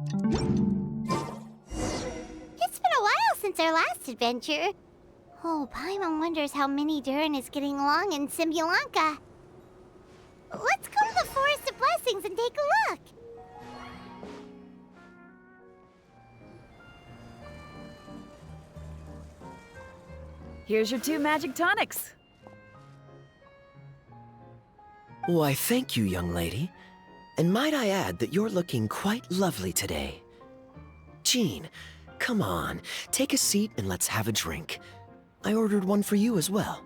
It's been a while since our last adventure. Oh, Paimon wonders how Minnie Durin is getting along in Simbulanka. Let's go to the Forest of Blessings and take a look. Here's your 2 magic tonics. Why, thank you, young lady. And might I add that you're looking quite lovely today. Jean, come on, take a seat and let's have a drink. I ordered one for you as well.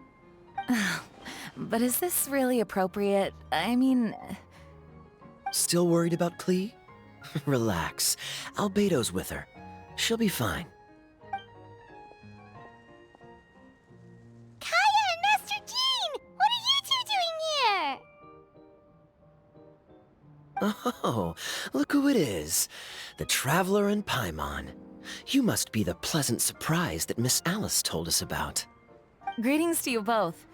But is this really appropriate? I mean... Still worried about Klee? Relax. Albedo's with her. She'll be fine. Kaya and Master Jean! What are you two doing here? Oh, look who it is. The Traveler and Paimon. You must be the pleasant surprise that Miss Alice told us about. Greetings to you both.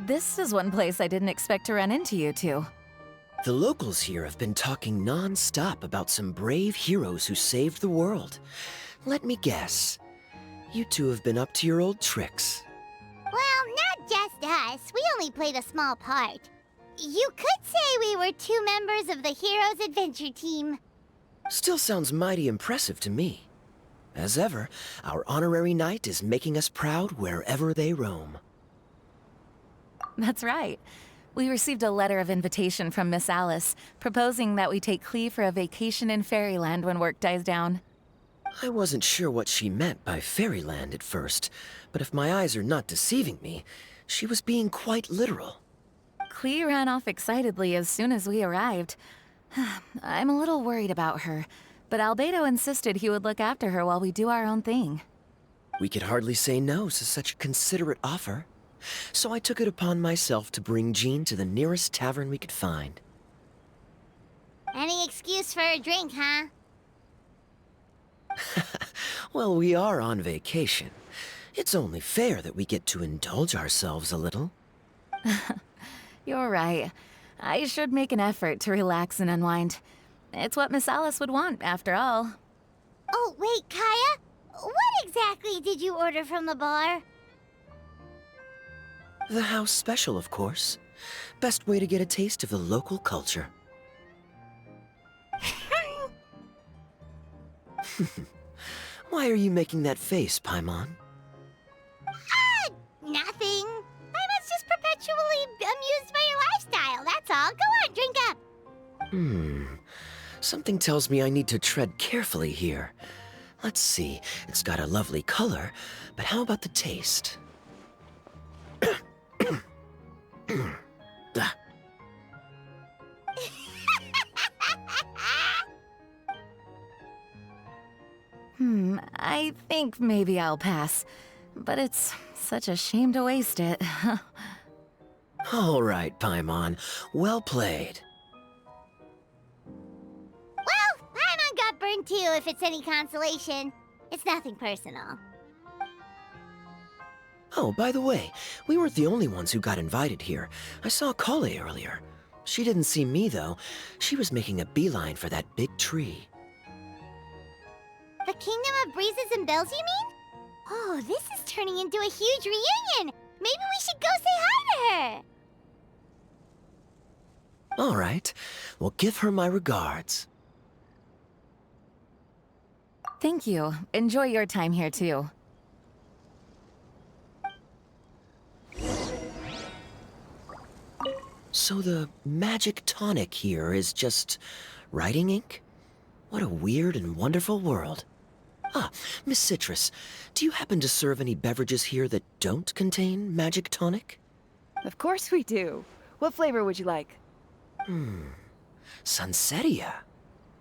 This is one place I didn't expect to run into you two. The locals here have been talking non-stop about some brave heroes who saved the world. Let me guess. You two have been up to your old tricks. Well, not just us. We only played a small part. You could say we were 2 members of the Heroes Adventure Team. Still sounds mighty impressive to me. As ever, our honorary knight is making us proud wherever they roam. That's right. We received a letter of invitation from Miss Alice, proposing that we take Klee for a vacation in Fairyland when work dies down. I wasn't sure what she meant by Fairyland at first, but if my eyes are not deceiving me, she was being quite literal. Klee ran off excitedly as soon as we arrived. I'm a little worried about her, but Albedo insisted he would look after her while we do our own thing. We could hardly say no to such a considerate offer, so I took it upon myself to bring Jean to the nearest tavern we could find. Any excuse for a drink, huh? Well, we are on vacation. It's only fair that we get to indulge ourselves a little. You're right. I should make an effort to relax and unwind. It's what Miss Alice would want, after all. Oh, wait, Kaya? What exactly did you order from the bar? The house special, of course. Best way to get a taste of the local culture. Why are you making that face, Paimon? Nothing. I'm just perpetually amused by your lifestyle, that's all. Go on, drink up. Something tells me I need to tread carefully here. Let's see, it's got a lovely color, but how about the taste? Ah. I think maybe I'll pass. But it's such a shame to waste it. All right, Paimon. Well played. Well, Paimon got burned too, if it's any consolation. It's nothing personal. Oh, by the way, we weren't the only ones who got invited here. I saw Kale earlier. She didn't see me, though. She was making a beeline for that big tree. The Kingdom of Breezes and Bells, you mean? Oh, this is turning into a huge reunion! Maybe we should go say hi to her! All right. Well, give her my regards. Thank you. Enjoy your time here, too. So the magic tonic here is just writing ink? What a weird and wonderful world. Ah, Miss Citrus, do you happen to serve any beverages here that don't contain magic tonic? Of course we do. What flavor would you like? Sunsetia.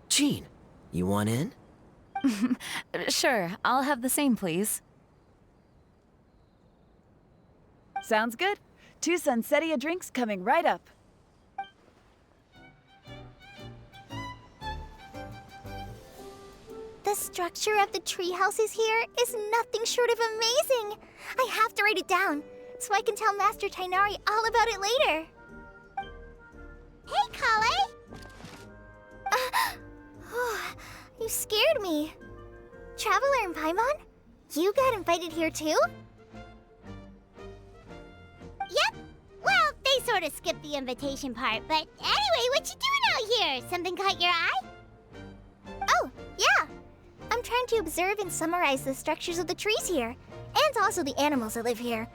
Jean, you want in? Sure, I'll have the same, please. Sounds good. 2 Sunsetia drinks coming right up. The structure of the tree houses here is nothing short of amazing. I have to write it down, so I can tell Master Tighnari all about it later. Hey, Kale! You scared me. Traveler and Paimon? You got invited here too? Yep. Well, they sort of skipped the invitation part, but anyway, what you doing out here? Something caught your eye? Oh, yeah. I'm trying to observe and summarize the structures of the trees here, and also the animals that live here.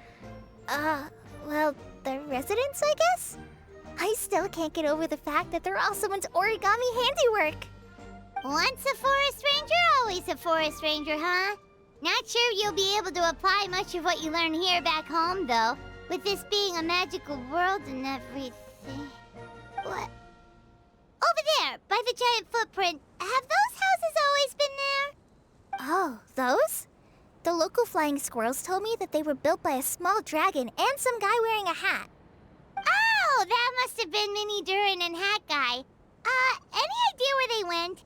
Well, the residents, I guess? I still can't get over the fact that they're all someone's origami handiwork. Once a forest ranger, always a forest ranger, huh? Not sure you'll be able to apply much of what you learn here back home, though, with this being a magical world and everything. What? Over there, by the giant footprint. Have those houses always been there? Oh, those? The local flying squirrels told me that they were built by a small dragon and some guy wearing a hat. Oh, that must have been Minnie Durin and Hat Guy. Any idea where they went?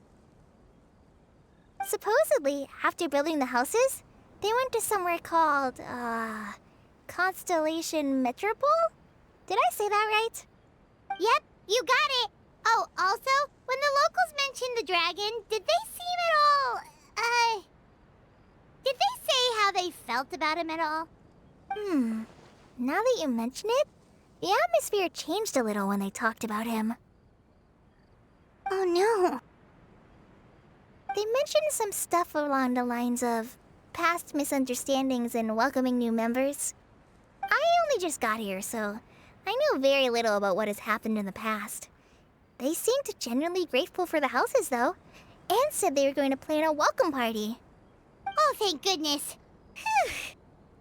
Supposedly, after building the houses, they went to somewhere called, Constellation Metropole? Did I say that right? Yep, you got it. Oh, also, when the locals mentioned the dragon, did they seem at all, did they say how they felt about him at all? Now that you mention it, the atmosphere changed a little when they talked about him. Oh no. They mentioned some stuff along the lines of past misunderstandings and welcoming new members. I only just got here, so I know very little about what has happened in the past. They seemed genuinely grateful for the houses, though, and said they were going to plan a welcome party. Oh, thank goodness. Phew.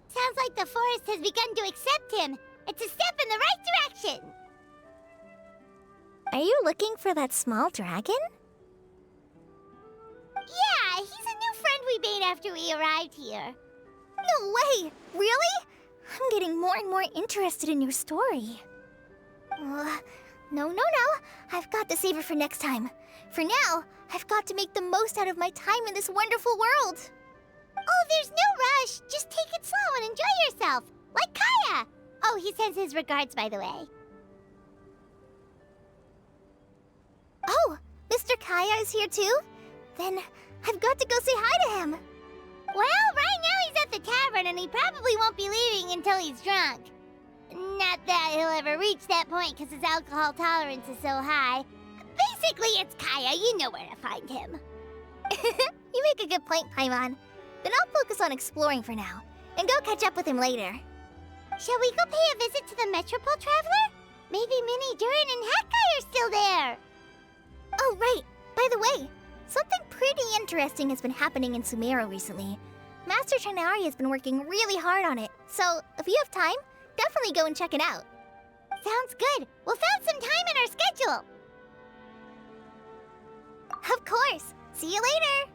Sounds like the forest has begun to accept him. It's a step in the right direction. Are you looking for that small dragon? Yeah, he's a new friend we made after we arrived here. No way! Really? I'm getting more and more interested in your story. No. I've got to save it for next time. For now, I've got to make the most out of my time in this wonderful world. Oh, there's no rush. Just take it slow and enjoy yourself. Like Kaya. Oh, he sends his regards, by the way. Oh, Mr. Kaya is here too? Then I've got to go say hi to him. Well, right now he's at the tavern and he probably won't be leaving until he's drunk. Not that he'll ever reach that point because his alcohol tolerance is so high. Basically, it's Kaya. You know where to find him. You make a good point, Paimon. Then I'll focus on exploring for now and go catch up with him later. Shall we go pay a visit to the Metropole Traveler? Maybe Minnie, Durin, and Hat Guy are still there. Oh, right. By the way, something pretty interesting has been happening in Sumeru recently. Master Chanari has been working really hard on it, so if you have time, definitely go and check it out. Sounds good. We'll find some time in our schedule. Of course. See you later.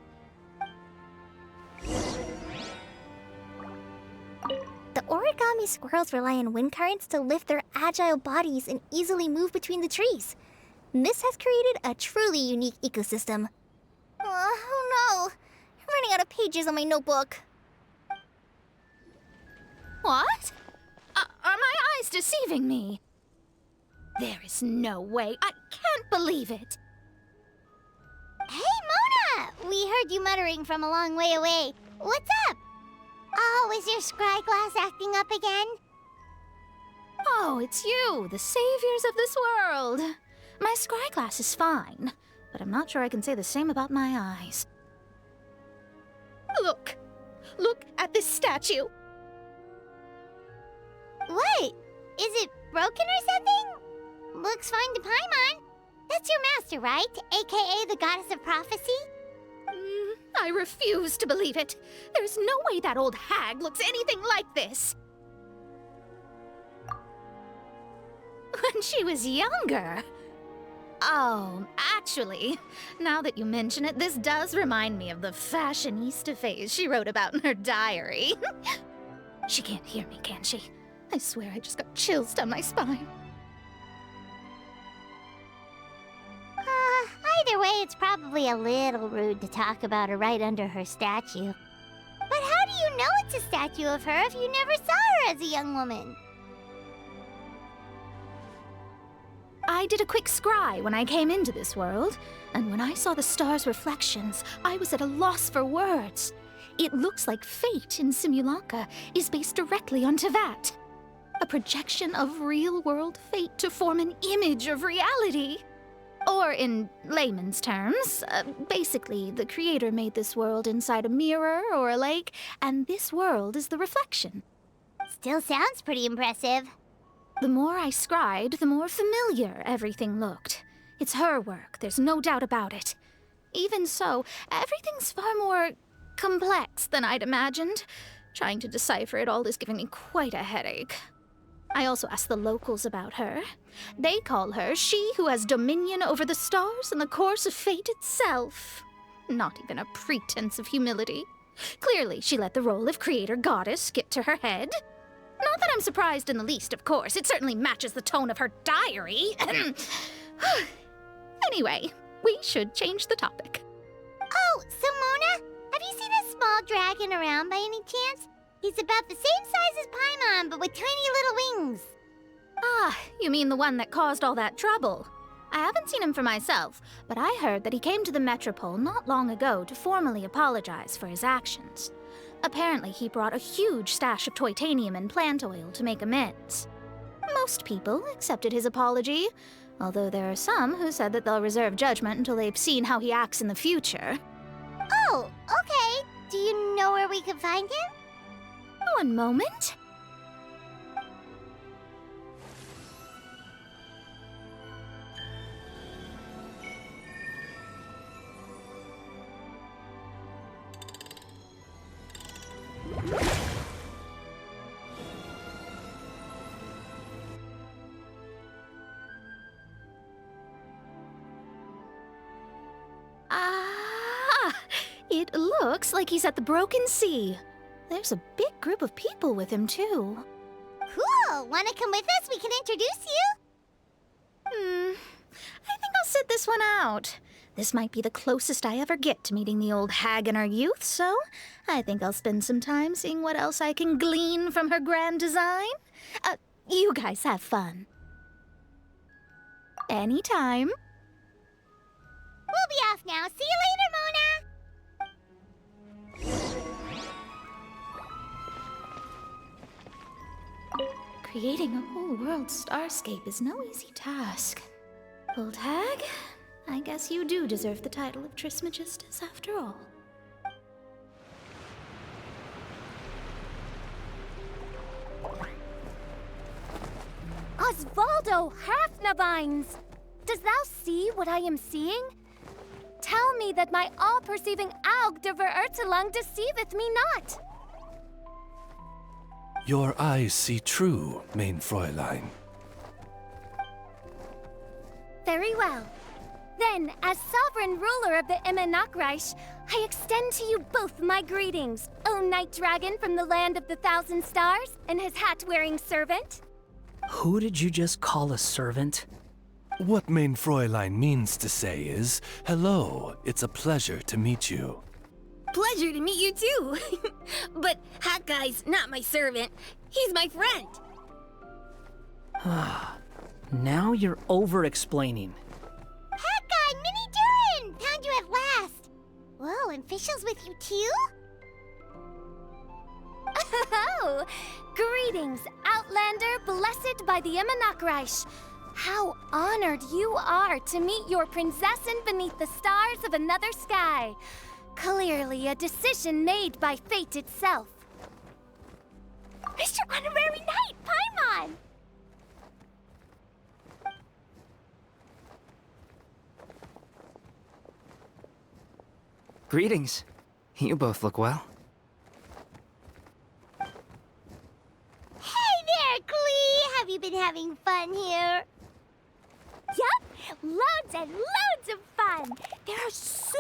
The origami squirrels rely on wind currents to lift their agile bodies and easily move between the trees. This has created a truly unique ecosystem. Oh no! I'm running out of pages on my notebook. What? Are my eyes deceiving me? There is no way. I can't believe it. Hey, Mona! We heard you muttering from a long way away. What's up? Oh, is your scryglass acting up again? Oh, it's you, the saviors of this world. My scryglass is fine, but I'm not sure I can say the same about my eyes. Look! Look at this statue! What? Is it broken or something? Looks fine to Paimon. That's your master, right? AKA the goddess of prophecy? I refuse to believe it. There's no way that old hag looks anything like this. When she was younger. Oh, actually, now that you mention it, this does remind me of the fashionista phase she wrote about in her diary. She can't hear me, can she? I swear I just got chills down my spine. Either way, it's probably a little rude to talk about her right under her statue. But how do you know it's a statue of her if you never saw her as a young woman? I did a quick scry when I came into this world, and when I saw the stars' reflections, I was at a loss for words. It looks like fate in Simulanka is based directly on Tevat. A projection of real-world fate to form an image of reality. Or in layman's terms, basically, the creator made this world inside a mirror or a lake, and this world is the reflection. Still sounds pretty impressive. The more I scried, the more familiar everything looked. It's her work, there's no doubt about it. Even so, everything's far more complex than I'd imagined. Trying to decipher it all is giving me quite a headache. I also asked the locals about her. They call her she who has dominion over the stars and the course of fate itself. Not even a pretense of humility. Clearly, she let the role of creator goddess get to her head. Not that I'm surprised in the least, of course. It certainly matches the tone of her diary. Anyway, we should change the topic. Oh, so Mona, have you seen a small dragon around by any chance? He's about the same size as Paimon, but with tiny little wings. Ah, you mean the one that caused all that trouble? I haven't seen him for myself, but I heard that he came to the Metropole not long ago to formally apologize for his actions. Apparently, he brought a huge stash of Toitanium and plant oil to make amends. Most people accepted his apology, although there are some who said that they'll reserve judgment until they've seen how he acts in the future. Oh, okay. Do you know where we can find him? One moment. It looks like he's at the Broken Sea. There's a big group of people with him, too. Cool! Wanna come with us? We can introduce you? I think I'll sit this one out. This might be the closest I ever get to meeting the old hag in her youth, so I think I'll spend some time seeing what else I can glean from her grand design. You guys have fun. Anytime. We'll be off now. See you later, Mona! Creating a whole world starscape is no easy task. Old hag, I guess you do deserve the title of Trismegistus after all. Osvaldo Hafnavines! Does thou see what I am seeing? Tell me that my all-perceiving Aug de Verurtelung deceiveth me not! Your eyes see true, mein Fräulein. Very well. Then, as sovereign ruler of the Immernachtreich, I extend to you both my greetings, O Night Dragon from the land of the Thousand Stars, and his hat-wearing servant. Who did you just call a servant? What mein Fräulein means to say is, hello, it's a pleasure to meet you. Pleasure to meet you too. But Hat Guy's not my servant. He's my friend. Now you're over-explaining. Hat Guy, Mini Durin! Found you at last! Whoa, and Fischl's with you too? Oh! Greetings, Outlander blessed by the Immernachtreich. How honored you are to meet your prinzessin beneath the stars of another sky. Clearly a decision made by fate itself. Mr. Honorary Knight, Paimon! Greetings. You both look well. Hey there, Klee! Have you been having fun here? Yup, loads and loads of fun. There are so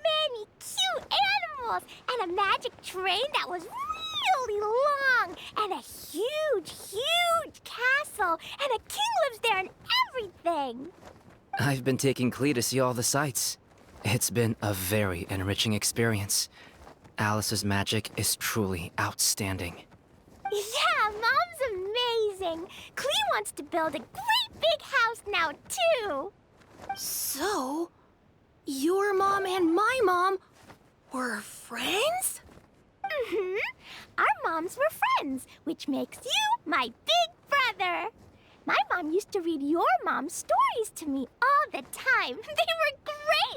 many cute animals and a magic train that was really long and a huge, huge castle and a king lives there and everything. I've been taking Klee to see all the sights. It's been a very enriching experience. Alice's magic is truly outstanding. Yeah, Mom's amazing. Klee wants to build a great big house now, too. So, your mom and my mom were friends? Mm-hmm. Our moms were friends, which makes you my big brother. My mom used to read your mom's stories to me all the time. They were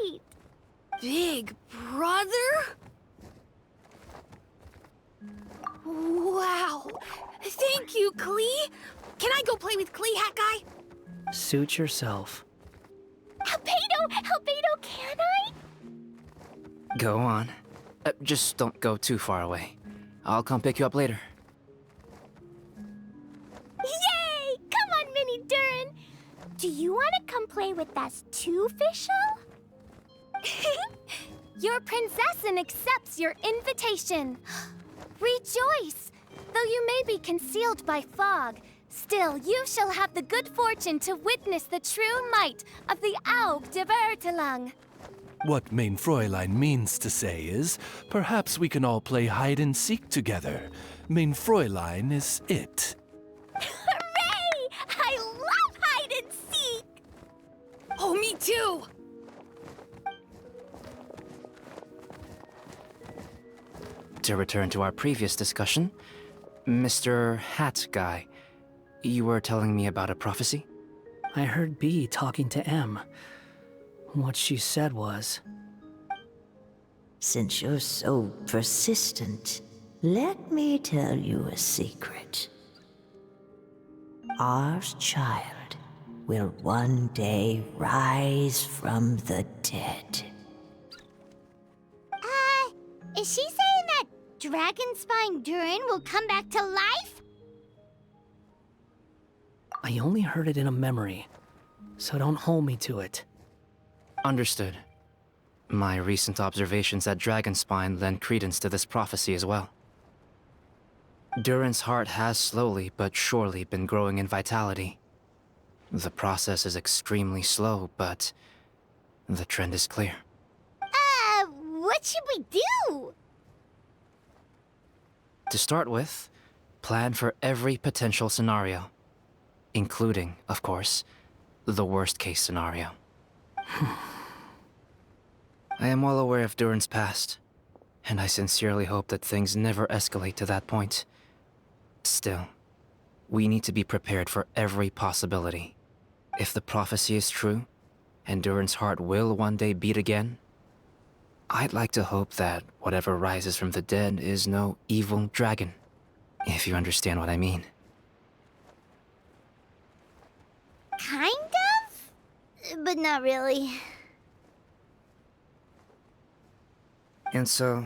great. Big brother? Wow. Thank you, Klee. Can I go play with Klee, Hat Guy? Suit yourself. Albedo, can I? Go on. Just don't go too far away. I'll come pick you up later. Yay! Come on, Mini Durin. Do you want to come play with us too, Fischl? Your princessin accepts your invitation. Rejoice! Though you may be concealed by fog, still you shall have the good fortune to witness the true might of the Aug de Bertelang. What Mein Fräulein means to say is, perhaps we can all play hide and seek together. Mein Fräulein is it. Hooray! I love hide and seek! Oh, me too! To return to our previous discussion, Mr. Hat Guy, you were telling me about a prophecy? I heard B talking to M. What she said was, Since you're so persistent, let me tell you a secret. Our child will one day rise from the dead. Is she saying that Dragonspine Durin will come back to life? I only heard it in a memory, so don't hold me to it. Understood. My recent observations at Dragonspine lend credence to this prophecy as well. Durin's heart has slowly but surely been growing in vitality. The process is extremely slow, but the trend is clear. What should we do? To start with, plan for every potential scenario, including, of course, the worst-case scenario. I am well aware of Durin's past, and I sincerely hope that things never escalate to that point. Still, we need to be prepared for every possibility. If the prophecy is true, and Durin's heart will one day beat again, I'd like to hope that whatever rises from the dead is no evil dragon, if you understand what I mean. Kind of? But not really. And so,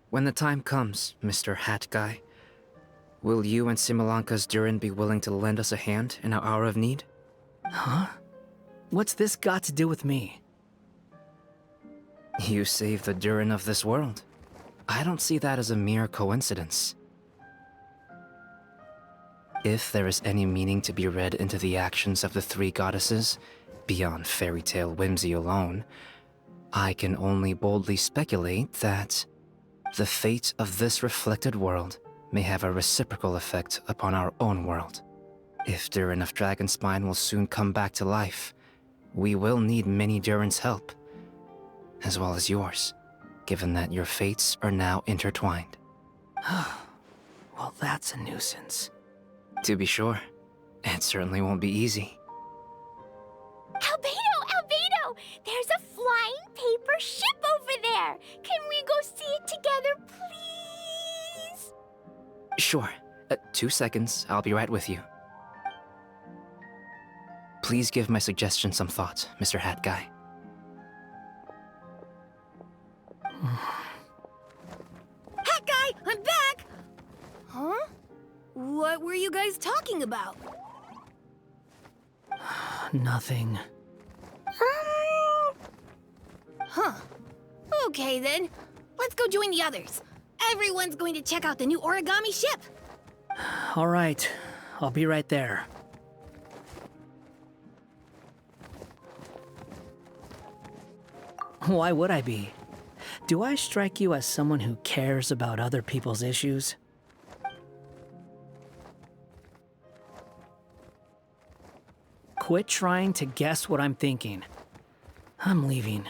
when the time comes, Mr. Hat Guy, will you and Similanka's Durin be willing to lend us a hand in our hour of need? Huh? What's this got to do with me? You saved the Durin of this world. I don't see that as a mere coincidence. If there is any meaning to be read into the actions of the three goddesses, beyond fairy tale whimsy alone, I can only boldly speculate that the fate of this reflected world may have a reciprocal effect upon our own world. If Durin of Dragonspine will soon come back to life, we will need many Durin's help, as well as yours, given that your fates are now intertwined. Well, that's a nuisance. To be sure, it certainly won't be easy. Albedo! There's a flying paper ship over there! Can we go see it together, please? Sure. 2 seconds, I'll be right with you. Please give my suggestion some thought, Mr. Hat Guy. Hat Guy, I'm back! Huh? What were you guys talking about? Nothing. Huh. Okay then. Let's go join the others. Everyone's going to check out the new origami ship. All right, I'll be right there. Why would I be? Do I strike you as someone who cares about other people's issues? quit trying to guess what I'm thinking. I'm leaving.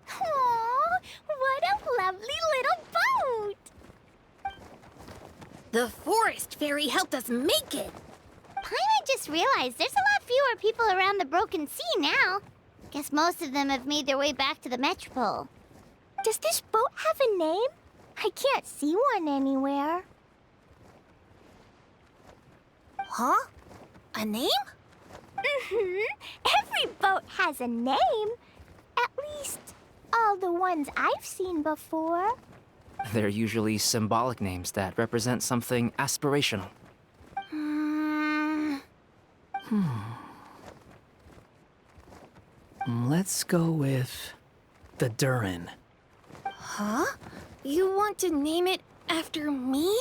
Aww, what a lovely little boat! The forest fairy helped us make it. Paimon just realized there's a lot fewer people around the Broken Sea now. Guess most of them have made their way back to the Metropole. Does this boat have a name? I can't see one anywhere. Huh? A name? Every boat has a name. At least, all the ones I've seen before. They're usually symbolic names that represent something aspirational. Let's go with the Durin. Huh? You want to name it after me?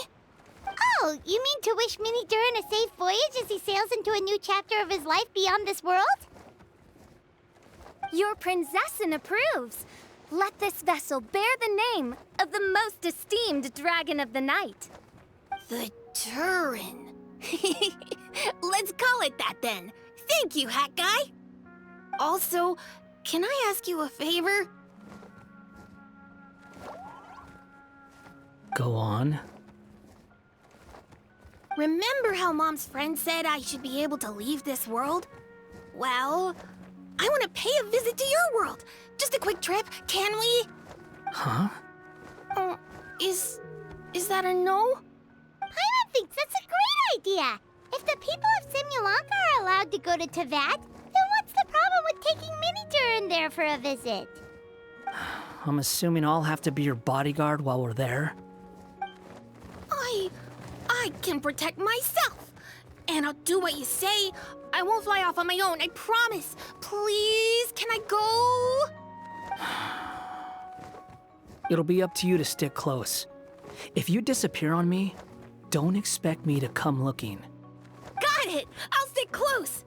Oh, you mean to wish Mini Durin a safe voyage as he sails into a new chapter of his life beyond this world? Your princessin approves. Let this vessel bear the name of the most esteemed dragon of the night. The Turin. Let's call it that then. Thank you, Hat Guy. Also, can I ask you a favor? Go on. Remember how Mom's friend said I should be able to leave this world? Well, I want to pay a visit to your world. Just a quick trip, can we? Huh? Is that a no? Paimon thinks that's a great idea. If the people of Simulanka are allowed to go to Teyvat, then what's the problem with taking Mini Durin there for a visit? I'm assuming I'll have to be your bodyguard while we're there. I can protect myself. And I'll do what you say. I won't fly off on my own, I promise. Please, can I go? It'll be up to you to stick close. If you disappear on me, don't expect me to come looking. Got it! I'll stick close.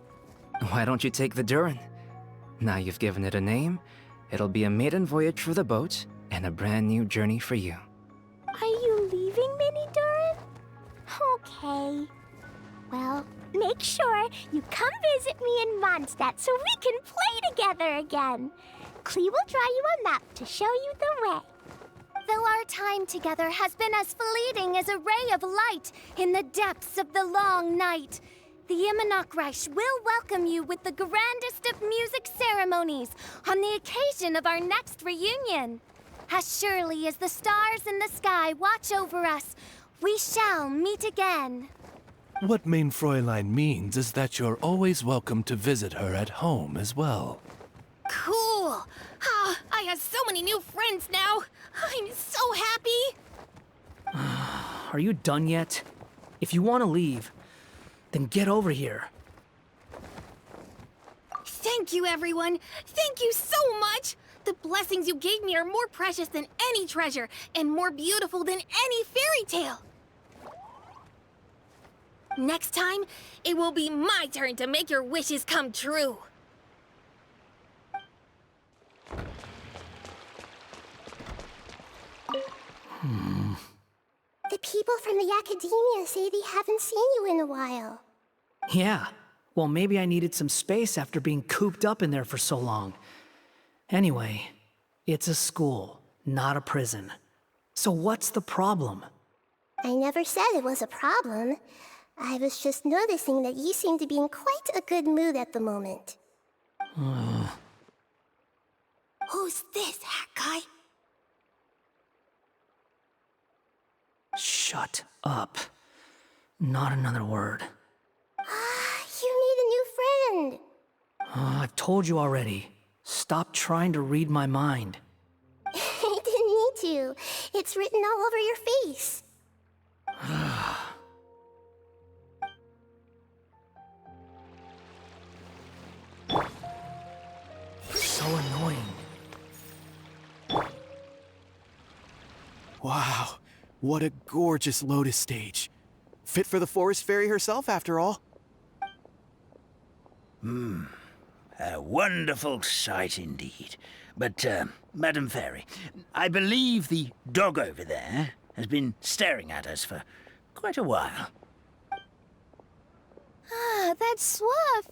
Why don't you take the Durin? Now you've given it a name, it'll be a maiden voyage for the boat and a brand new journey for you. Are you leaving, Mini Durin? Okay. Well, make sure you come visit me in Mondstadt so we can play together again. Klee will draw you a map to show you the way. Though our time together has been as fleeting as a ray of light in the depths of the long night, the Immonokreich will welcome you with the grandest of music ceremonies on the occasion of our next reunion. As surely as the stars in the sky watch over us, we shall meet again. What Main Fräulein means is that you're always welcome to visit her at home as well. Cool. I have so many new friends now. I'm so happy. Are you done yet? If you want to leave, then get over here. Thank you, everyone. Thank you so much. The blessings you gave me are more precious than any treasure and more beautiful than any fairy tale. Next time, it will be my turn to make your wishes come true. The people from the Academia say they haven't seen you in a while. Yeah, well, maybe I needed some space after being cooped up in there for so long. Anyway, it's a school, not a prison. So what's the problem? I never said it was a problem. I was just noticing that you seem to be in quite a good mood at the moment. Who's this, Hat Guy? Shut up. Not another word. You need a new friend. I've told you already. Stop trying to read my mind. I didn't need to. It's written all over your face. So annoying. Wow, what a gorgeous lotus stage. Fit for the forest fairy herself, after all. A wonderful sight indeed. But, Madam Fairy, I believe the dog over there has been staring at us for quite a while. Ah, that's Swuff.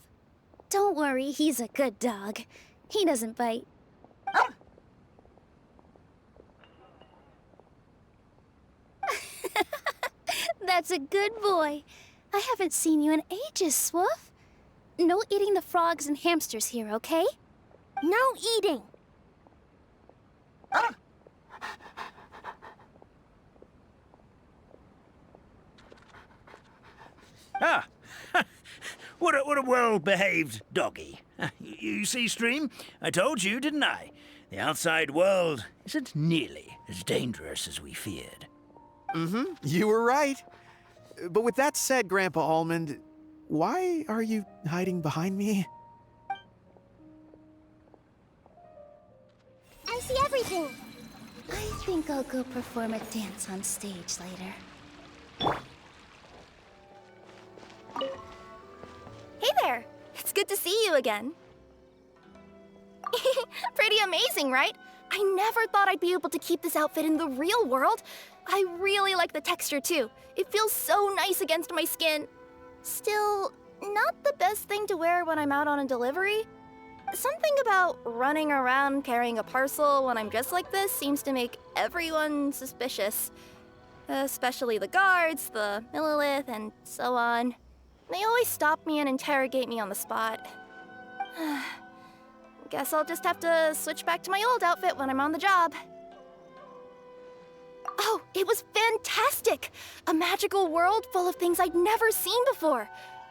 Don't worry, he's a good dog. He doesn't bite. That's a good boy. I haven't seen you in ages, Swuff. No eating the frogs and hamsters here, okay? No eating. Ah! What a well-behaved doggy. You see, Stream? I told you, didn't I? The outside world isn't nearly as dangerous as we feared. Mm-hmm, you were right. But with that said, Grandpa Almond, why are you hiding behind me? I see everything. I think I'll go perform a dance on stage later. Hey there! It's good to see you again. Pretty amazing, right? I never thought I'd be able to keep this outfit in the real world. I really like the texture, too. It feels so nice against my skin. Still, not the best thing to wear when I'm out on a delivery. Something about running around carrying a parcel when I'm dressed like this seems to make everyone suspicious. Especially the guards, the Millilith, and so on. They always stop me and interrogate me on the spot. Guess I'll just have to switch back to my old outfit when I'm on the job. Oh, it was fantastic! A magical world full of things I'd never seen before.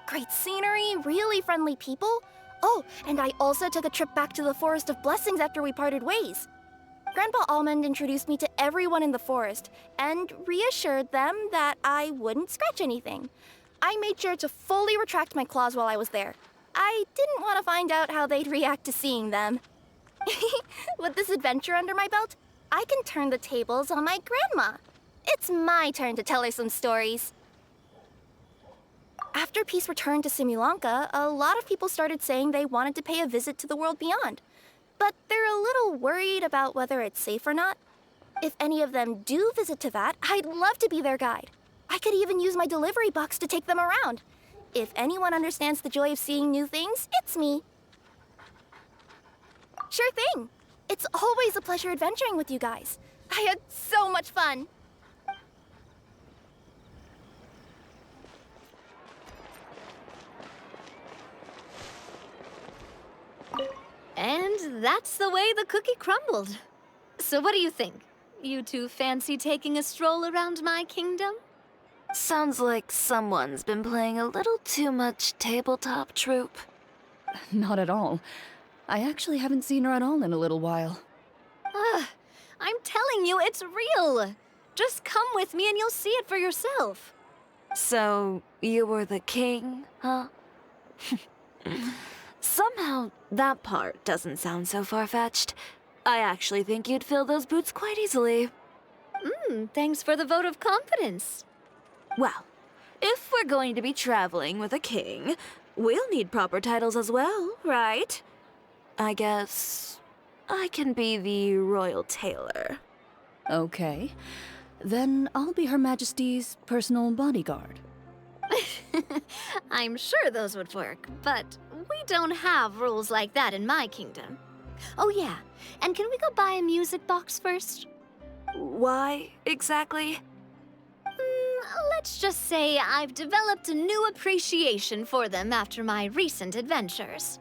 Great scenery, really friendly people. Oh, and I also took a trip back to the Forest of Blessings after we parted ways. Grandpa Almond introduced me to everyone in the forest and reassured them that I wouldn't scratch anything. I made sure to fully retract my claws while I was there. I didn't want to find out how they'd react to seeing them. With this adventure under my belt, I can turn the tables on my grandma. It's my turn to tell her some stories. After peace returned to Simulanka, a lot of people started saying they wanted to pay a visit to the world beyond. But they're a little worried about whether it's safe or not. If any of them do visit to that, I'd love to be their guide. I could even use my delivery box to take them around. If anyone understands the joy of seeing new things, it's me. Sure thing. It's always a pleasure adventuring with you guys. I had so much fun. And that's the way the cookie crumbled. So what do you think? You two fancy taking a stroll around my kingdom? Sounds like someone's been playing a little too much tabletop troop. Not at all. I actually haven't seen her at all in a little while. I'm telling you, it's real. Just come with me and you'll see it for yourself. So, you were the king, huh? Somehow, that part doesn't sound so far-fetched. I actually think you'd fill those boots quite easily. Thanks for the vote of confidence. Well, if we're going to be traveling with a king, we'll need proper titles as well, right? I guess I can be the royal tailor. Okay. Then I'll be Her Majesty's personal bodyguard. I'm sure those would work, but we don't have rules like that in my kingdom. Oh yeah, and can we go buy a music box first? Why, exactly? Let's just say I've developed a new appreciation for them after my recent adventures.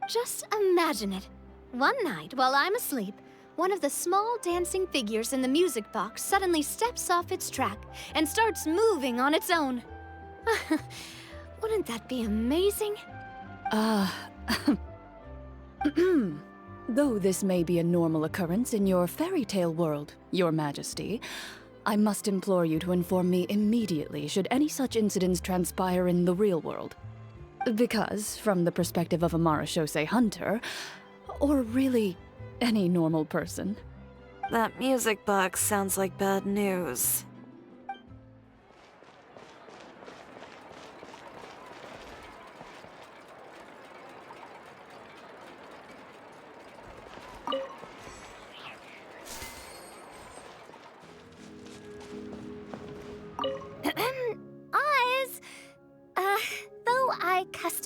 Just imagine it. One night, while I'm asleep, one of the small dancing figures in the music box suddenly steps off its track and starts moving on its own. Wouldn't that be amazing? Though this may be a normal occurrence in your fairy tale world, Your Majesty, I must implore you to inform me immediately should any such incidents transpire in the real world. Because, from the perspective of a Marachose hunter, or really any normal person, that music box sounds like bad news.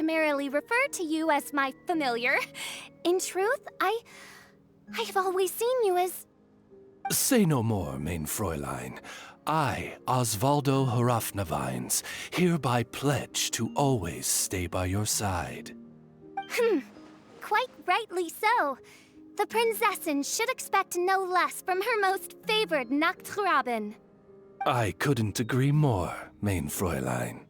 customarily refer to you as my familiar. In truth, I've always seen you as... Say no more, mein Fräulein. I, Osvaldo Hrafnavines, hereby pledge to always stay by your side. Quite rightly so. The Prinzessin should expect no less from her most favored Nachtgraben. I couldn't agree more, mein Fräulein.